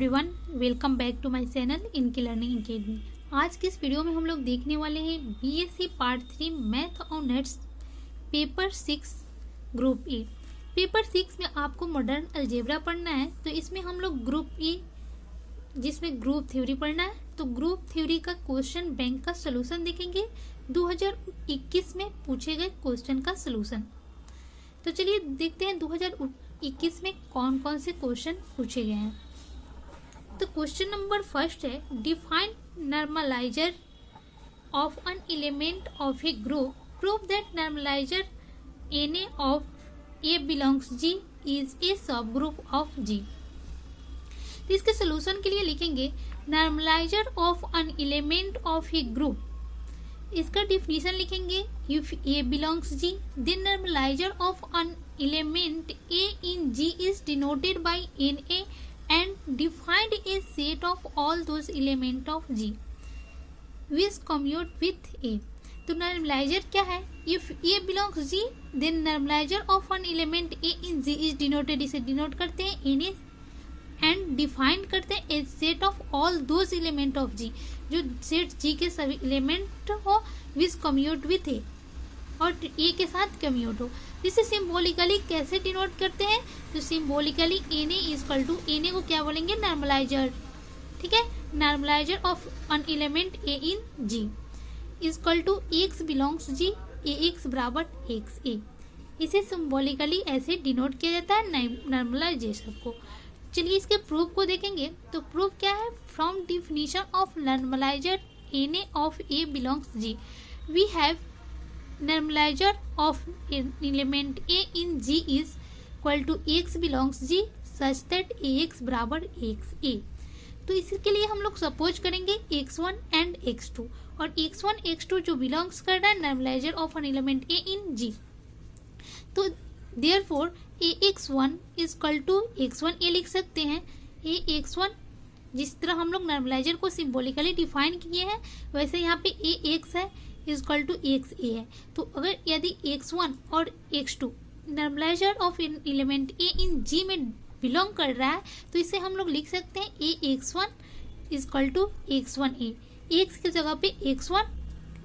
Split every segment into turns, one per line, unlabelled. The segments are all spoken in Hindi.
Everyone, welcome back to my channel इनकी लर्निंग एकेडमी। आज के इस वीडियो में हम लोग देखने वाले हैं BSc part 3 math honours paper 6 group A. Paper 6 में आपको मॉडर्न अलजेब्रा पढ़ना है, तो इसमें हम लोग ग्रुप ए जिसमें ग्रुप थ्योरी पढ़ना है, तो ग्रुप थ्योरी का क्वेश्चन बैंक का सोल्यूशन देखेंगे 2021 में पूछे गए क्वेश्चन का सोल्यूशन। तो चलिए देखते हैं 2021 में कौन कौन से क्वेश्चन पूछे गए हैं। तो क्वेश्चन नंबर फर्स्ट है, define normaliser of an element of A group, prove that normaliser Na of A belongs G is a subgroup of G। तो इसके सोल्यूशन के लिए लिखेंगे normaliser of an element of A group. इसका डिफिनीशन लिखेंगे if A belongs G then normalizer of an element A in G is denoted by Na and defined a set of all those elements of G which commute with A। तो नॉर्मलाइजर क्या है? If A belongs G then normalizer of an element A in G is denoted, इसे डिनोट करते हैं Na एंड डिफाइन करते हैं a set of all those element of G, जो सेट G के सभी एलिमेंट हो विच कम्यूट विथ ए और ए के साथ कम्यूट हो। इसे सिम्बोलिकली कैसे डिनोट करते हैं? तो symbolically Na equal to Na को क्या बोलेंगे? नॉर्मलाइजर। ठीक है, normaliser of an element A in G equal to X belongs G, Ax बराबर X A। इसे सिम्बोलिकली ऐसे डिनोट किया जाता है नॉर्मलाइजेशन को। चलिए इसके प्रूफ को देखेंगे। तो प्रूफ क्या है? From definition of normalizer Na of A belongs G we have normalizer of element A in G is equal to X belongs G such that Ax बराबर X A। तो इसके लिए हम लोग सपोज करेंगे x1 एंड x2, और x1 x2 जो बिलोंग्स कर रहा है normaliser of an element A in G, तो therefore Ax1 is equal to x1A लिख सकते हैं। Ax1 जिस तरह हम लोग नॉर्मलाइजर को सिंबॉलिकली डिफाइन किए हैं, वैसे यहाँ पे Ax है इज इक्वल टू XA है। तो अगर यदि x1 और x2 normaliser of element A in G में बिलोंग कर रहा है, तो इसे हम लोग लिख सकते हैं Ax1 is equal to x1A। x की जगह पे x1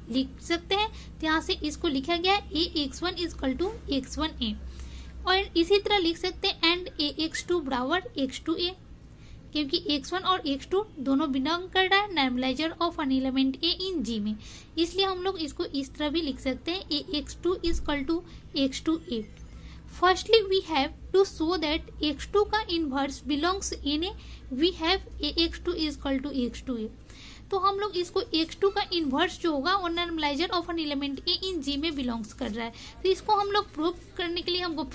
लिख सकते हैं, तो यहाँ से इसको लिखा गया है Ax1 is equal to x1A। और इसी तरह लिख सकते हैं एंड Ax2 बराबर x2A, क्योंकि x1 और x2 दोनों बिलोंग कर रहा है normaliser of an element A in G में, इसलिए हम लोग इसको इस तरह भी लिख सकते हैं Ax2 is equal to x2A। Firstly we have to show that x2 का inverse belongs Na, we have Ax2 is equal to x2A। तो हम लोग इसको x2 का इन्वर्स जो होगा वो normaliser of an element A in G में बिलोंग्स कर रहा है। तो इसको हम लोग प्रूव करने के लिए हमको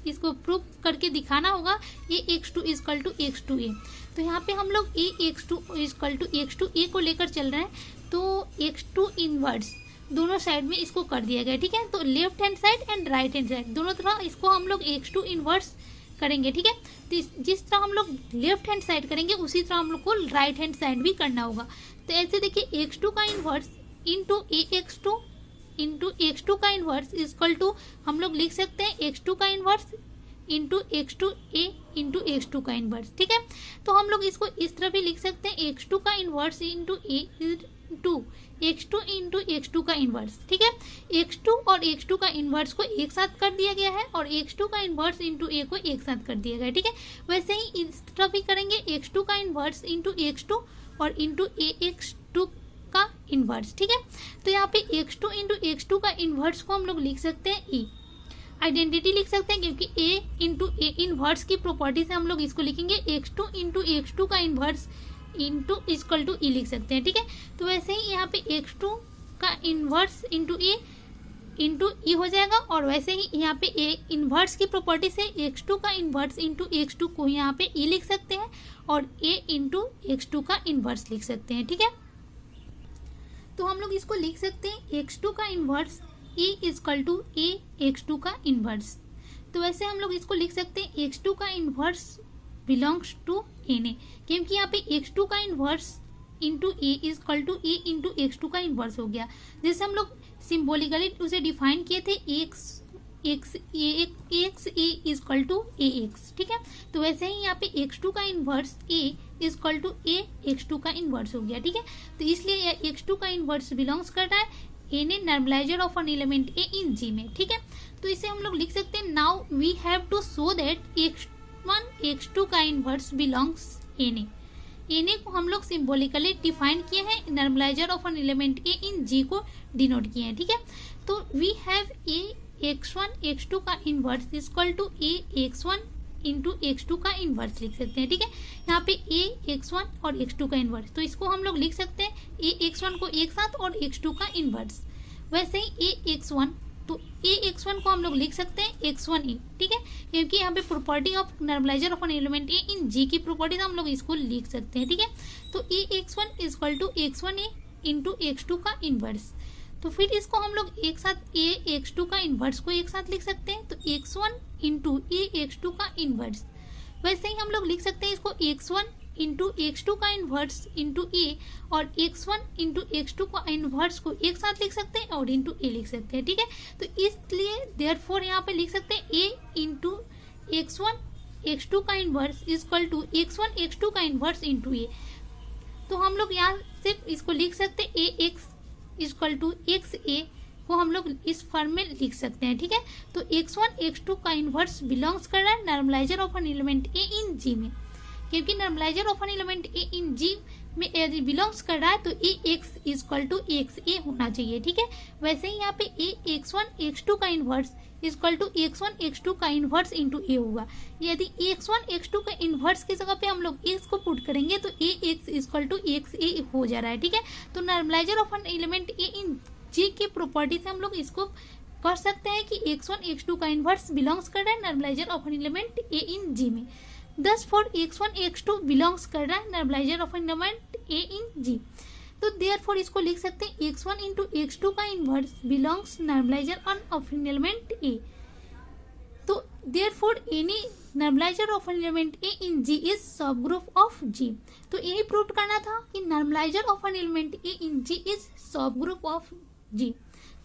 इसको प्रूव करके दिखाना होगा Ax2 is equal to x2A। तो यहाँ पे हम लोग Ax2 is equal to x2A को लेकर चल रहे हैं, तो x2 इनवर्स दोनों साइड में इसको कर दिया गया। ठीक है, तो left hand side and right hand side दोनों तरह इसको हम लोग x2 इनवर्स करेंगे। ठीक है, तो जिस तरह हम लोग लेफ्ट हैंड साइड करेंगे उसी तरह हम लोग को राइट हैंड साइड भी करना होगा। तो ऐसे देखिए x2 का inverse into Ax2 into x2 का इन्वर्स इजकल टू हम लोग लिख सकते हैं x2 का inverse into x2A into x2 का इन्वर्स। ठीक है, तो हम लोग इसको इस तरह भी लिख सकते हैं x2 का inverse into x2 into x2 का इन्वर्स। ठीक है, x2 और x2 का इन्वर्स को एक साथ कर दिया गया है और x2 का इन्वर्स इंटू A को एक साथ कर दिया गया है। ठीक है, वैसे ही इस तरह भी करेंगे x2 का इन्वर्स इंटू x2 और इंटू Ax2 का इन्वर्स। ठीक है, तो यहाँ पे x2 इंटू x2 का इन्वर्स को हम लोग लिख सकते हैं E, आइडेंटिटी लिख सकते हैं, क्योंकि A इंटू A इन्वर्स की प्रॉपर्टी से हम लोग इसको लिखेंगे x2 इंटू x2 का inverse into equal to E लिख सकते हैं। ठीक है, तो वैसे ही यहाँ पे x2 का inverse into A into E हो जाएगा, और वैसे ही यहाँ पे A इन्वर्स की प्रॉपर्टी से x2 का इन्वर्स इंटू x2 को यहाँ पे E लिख सकते हैं और A इंटू x2 का इन्वर्स लिख सकते हैं। ठीक है, तो हम लोग इसको लिख सकते हैं x2 का inverse E equal to A x2 का इन्वर्स। तो वैसे हम लोग इसको लिख सकते हैं x2 का इन्वर्स बिलोंग्स टू Na, क्योंकि यहाँ पे x2 का inverse into A equal to A into x2 का इन्वर्स हो गया। जैसे हम लोग सिम्बोलिकली उसे डिफाइन किए थे X A equal to Ax। ठीक है, तो वैसे ही यहाँ पे x2 का inverse A equal to A x2 का इन्वर्स हो गया, ठीक है। तो इसलिए ये x2 का इन्वर्स बिलोंग्स कर रहा है N A normaliser of an element A in G में, ठीक है। तो इसे हम लोग लिख सकते हैं now we have to show that x1 x2 का इन्वर्स बिलोंग्स एन ए को हम लोग सिंबॉलिकली डिफाइन किए हैं, normaliser of an element A in जी को डिनोट किए हैं, ठीक है। तो we have a x1 x2 का inverse equal to A x1 into x2 का इन्वर्स लिख सकते हैं, ठीक है। यहाँ पे a x1 और x2 का इन्वर्स, तो इसको हम लोग लिख सकते हैं a x1 को एक साथ और x2 का इन्वर्स। वैसे ही a x1, तो a x1 को हम लोग लिख सकते हैं x1a, ठीक है, क्योंकि यहाँ पे property of normaliser of an element A in G की प्रॉपर्टीज हम लोग इसको लिख सकते हैं, ठीक है। तो a x1 equal to x1a into x2 का इन्वर्स। तो फिर इसको हम लोग एक साथ a x2 का इन्वर्स को एक साथ लिख सकते हैं, तो x1 इंटू a x2 का इन्वर्स। वैसे ही हम लोग लिख सकते हैं इसको x1 इंटू x2 का इन्वर्स इंटू a, और x1 इंटू x2 का इन्वर्स को एक साथ लिख सकते हैं और इंटू a लिख सकते हैं, ठीक है। तो इसलिए देयरफॉर यहाँ पे लिख सकते हैं a इंटू x1 x2 का inverse equal to x1 x2 का इन्वर्स इंटू a। तो हम लोग यहाँ से इसको लिख सकते हैं a x equal to X A को हम लोग इस फॉर्म में लिख सकते हैं, ठीक है। तो x1 x2 का इन्वर्स बिलोंग्स कर रहा है normaliser of an element A in G में, क्योंकि normaliser of an element A in G में यदि बिलोंग्स कर रहा है तो ए एक्स इक्वल टू एक्स ए होना चाहिए, ठीक है। वैसे ही यहाँ पे ए x1 x2 का inverse equal to x1 x2 का इन्वर्स इंटू ए होगा। यदि x1 x2 का इन्वर्स की जगह पे हम लोग एक्स को पुट करेंगे तो ए एक्स इक्वल टू एक्स ए हो जा रहा है, ठीक है। तो normaliser of an element A in G की प्रॉपर्टी से हम लोग इसको कर सकते हैं कि x1 x2 का इन्वर्स बिलोंग्स कर रहा है normaliser of an element A in G में। दस फॉर x1 x2 बिलोंग्स कर रहा है normaliser of an element A in जी। तो देयरफॉर इसको लिख सकते हैं x1 इंटू x2 का inverse belongs normaliser of an element A. तो therefore any normaliser of an element A in G is subgroup of G. तो यही प्रूव करना था कि normaliser of an element A in G is subgroup of G.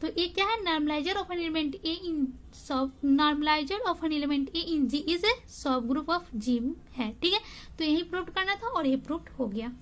तो ये क्या है, normaliser of an element A in sub normaliser of an element A in G is a subgroup of जी है, ठीक है। तो यही प्रूव करना था और ये प्रूव हो गया।